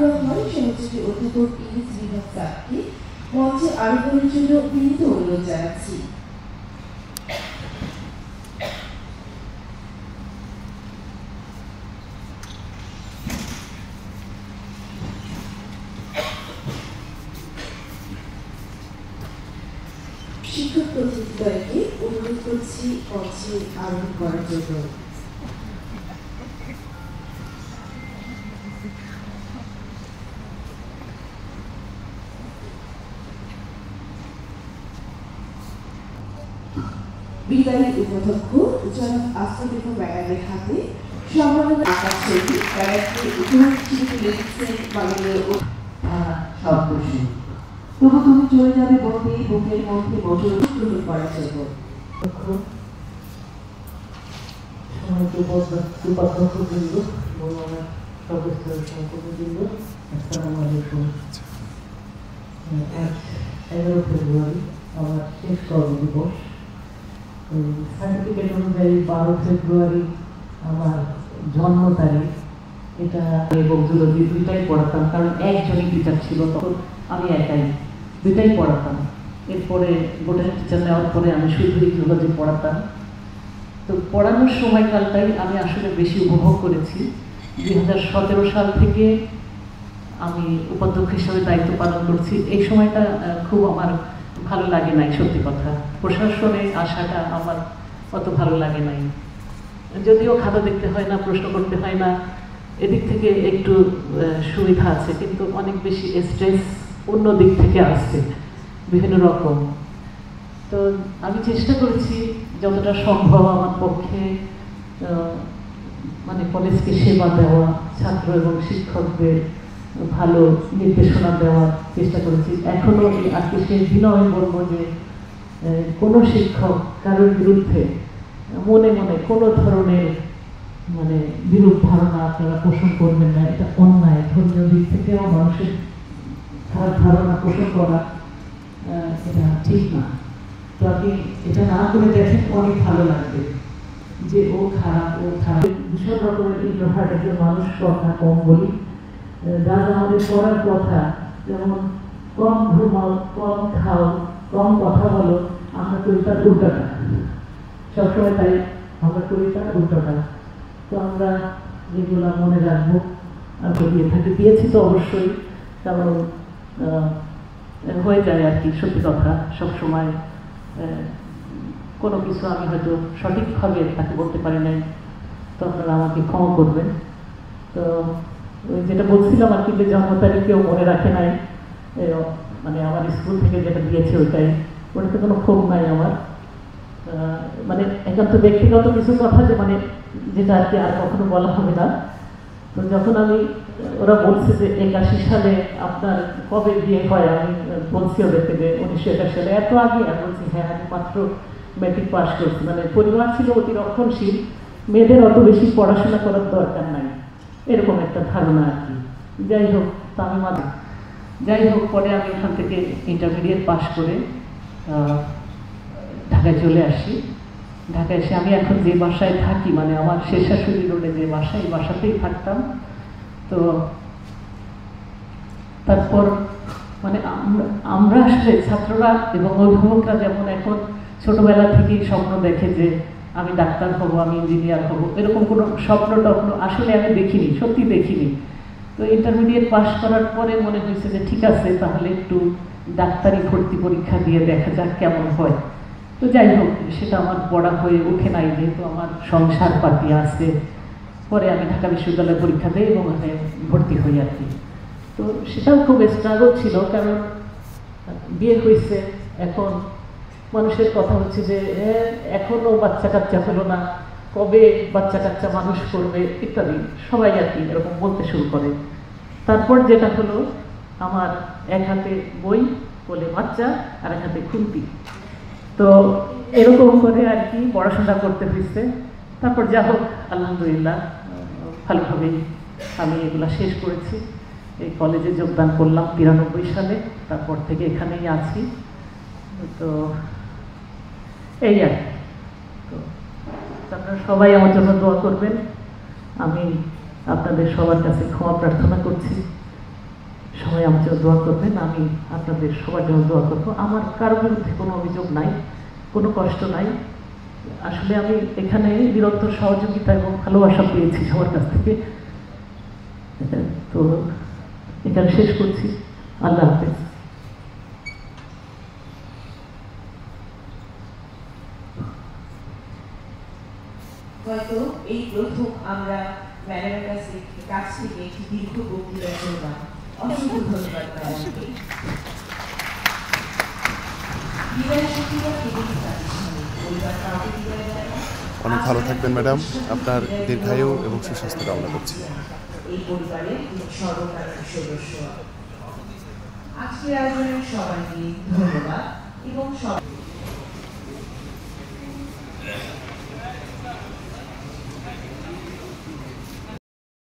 দেওয়া হয় সহযোগী অধ্যাপক ইংরেজি বিভাগ স্যারকে। মঞ্চে আরোপণের জন্য বিনীত অনুরোধ জানাচ্ছি। শিক্ষক প্রতিনিধিদ্বয়কে অনুরোধ করছি মঞ্চে আরোহণ করার জন্য। বিদায়ী উপাধ্যক্ষ জনাব আফতাব ম্যাডামের হাতে সম্মাননা আকাশ ছবি ম্যাডামকে উপহার হিসেবে তুলে দিচ্ছেন মাননীয় সর্বশেষ। তবু তুমি চলে যাবে বলতে বুকের মধ্যে বছর গ্রহণ করার জন্য। উপাধ্যক্ষবৃন্দ এবং আমার সদস্যের সহকর্মীবৃন্দ, আসসালামু আলাইকুম। আজ 11 ফেব্রুয়ারি আমার শেষ কর্মদিবস। সার্টিফিকেট অনুযায়ী 12 ফেব্রুয়ারি আমার জন্ম তারিখ। এটা এবং জুলজি দুইটাই পড়াতাম, কারণ একজনই টিচার ছিল তখন, আমি একাই দুইটাই পড়াতাম। এরপরে বোটানি টিচার নেওয়ার পরে আমি শুধুই জুলজি পড়াতাম। তো পড়ানোর সময়কালটাই আমি আসলে বেশি উপভোগ করেছি। 2017 সাল থেকে আমি উপাধ্যক্ষ হিসাবে দায়িত্ব পালন করছি। এই সময়টা খুব আমার ভালো লাগে নাই, সত্যি কথা। প্রশাসনে আসাটা আমার অত ভালো লাগে নাই, যদিও খাতা দেখতে হয় না, প্রশ্ন করতে হয় না, এদিক থেকে একটু সুবিধা আছে, কিন্তু অনেক বেশি স্ট্রেস অন্য দিক থেকে আসছে বিভিন্ন রকম। তো আমি চেষ্টা করেছি যতটা সম্ভব আমার পক্ষে মানে কলেজকে সেবা দেওয়া, ছাত্র এবং শিক্ষকদের ভালো নির্দেশনা দেওয়ার চেষ্টা করেছি। এখনও আজকে শেষ দিনও আমি বলবো যে কোনো শিক্ষক কারোর বিরুদ্ধে মনে মনে কোনো ধরনের মানে বিরূপ ধারণা আপনারা পোষণ করবেন না। এটা অন্যায়, ধর্মীয় দিক থেকেও মানুষের খারাপ ধারণা পোষণ করা এটা ঠিক না। তো আপনি এটা না করে দেখেন, অনেক ভালো লাগবে যে ও খারাপ, ও খারাপ। ভীষণ রকমের ইন্ট্রোভার্ট একজন মানুষ, কথা কম বলি, যা আমাদের করার কথা, যেমন কম ঘুমাও, কম খাও, কম কথা বলো, আমরা করি তার উল্টাটা। সবসময় তাই আমরা করি তার উল্টাটা। তো আমরা যেগুলো মনে রাখবো আর দিয়ে থাকি, দিয়েছি তো অবশ্যই, কারণ হয়ে যায় আর কি। সত্যি কথা, সবসময় কোনো কিছু আমি হয়তো সঠিকভাবে তাকে বলতে পারি নাই, তো আপনারা আমাকে ক্ষমা করবেন। তো যেটা বলছিলাম আর কি, যে জন্ম তারিখ কেউ মনে রাখে নাই, মানে আমার স্কুল থেকে যেটা দিয়েছে ওটাতে কোনো ক্ষোভ নাই আমার। মানে একান্ত ব্যক্তিগত কিছু কথা, যে মানে যেটা আর কি আর কখনো বলা হবে না। তো যখন আমি ওরা বলছে যে 81 সালে আপনার কবে বিয়ে হয়, আমি বলছি ওদেরকে যে 1981 সালে। এত আগে? আমি বলছি হ্যাঁ, আমি মাত্র ম্যাট্রিক পাস করছি। মানে পরিবার ছিল অতি রক্ষণশীল, মেয়েদের অত বেশি পড়াশোনা করার দরকার নাই, এরকম একটা ধারণা আর কি। যাই হোক, তা আমি যাই হোক, পরে আমি ওখান থেকে ইন্টারমিডিয়েট পাস করে ঢাকায় চলে আসি। ঢাকায় এসে আমি এখন যে বাসায় থাকি, মানে আমার শেষাশুড়ি রোডে যে বাসা, এই বাসাতেই থাকতাম। তো তারপর মানে আমরা আসলে ছাত্ররা এবং অভিভাবকরা যেমন এখন ছোটবেলা থেকেই স্বপ্ন দেখে যে আমি ডাক্তার হব, আমি ইঞ্জিনিয়ার হব, এরকম কোনো স্বপ্ন টপ্ন আসলে আমি দেখিনি, সত্যি দেখিনি। তো ইন্টারমিডিয়েট পাস করার পরে মনে হয়েছে যে ঠিক আছে, তাহলে একটু ডাক্তারি ভর্তি পরীক্ষা দিয়ে দেখা যাক কেমন হয়। তো যাই হোক, সেটা আমার পড়া হয়ে ওঠে নাই, যেহেতু আমার সংসার পাতি আছে। পরে আমি ঢাকা বিশ্ববিদ্যালয়ে পরীক্ষা দিই এবং ওখানে ভর্তি হই আর কি। তো সেটাও খুব স্ট্রাগল ছিল, কারণ বিয়ে হয়েছে, এখন মানুষের কথা হচ্ছে যে এখনও বাচ্চা কাচ্চা হলো না, কবে বাচ্চা কাচ্চা মানুষ করবে ইত্যাদি, সবাই আর কি এরকম বলতে শুরু করে। তারপর যেটা হলো, আমার এক হাতে বই, কোলে বাচ্চা, আর এক হাতে খুন্তি। তো এরকম করে আর কি পড়াশোনা করতে হয়েছে। তারপর যা হোক, আলহামদুলিল্লাহ ভালোভাবেই আমি এগুলো শেষ করেছি। এই কলেজে যোগদান করলাম 93 সালে, তারপর থেকে এখানেই আছি। তো এই আর কি। তো আপনারা সবাই আমার জন্য দোয়া করবেন। আমি আপনাদের সবার কাছে ক্ষমা প্রার্থনা করছি সবাই আমার জন্য দোয়া করবেন, আমি আপনাদের সবার জন্য দোয়া করবো। আমার কারোর বিরুদ্ধে কোনো অভিযোগ নাই, কোনো কষ্ট নাই। আসলে আমি এখানে নিরন্তর সহযোগিতা এবং ভালোবাসা পেয়েছি সবার কাছ থেকে। তো এখানে শেষ করছি। আল্লাহ হাফেজ। হয়তো এই প্রথম আমরা ম্যাডামের কাছ থেকে একটি দীর্ঘ বক্তৃতা শুনলাম। অসংখ্য ধন্যবাদ ম্যাডামকে। বিদায় শুক্রিয়া থেকে পরিবার কাউকে বিদায় দেয় না। অনেক ভালো থাকবেন ম্যাডাম, আপনার দীর্ঘায়ু এবং সুস্বাস্থ্য কামনা করছি। এই পরিবারের সর্বকালীন সদস্য। আজকের আয়োজনের সবাইকে ধন্যবাদ এবং সবাই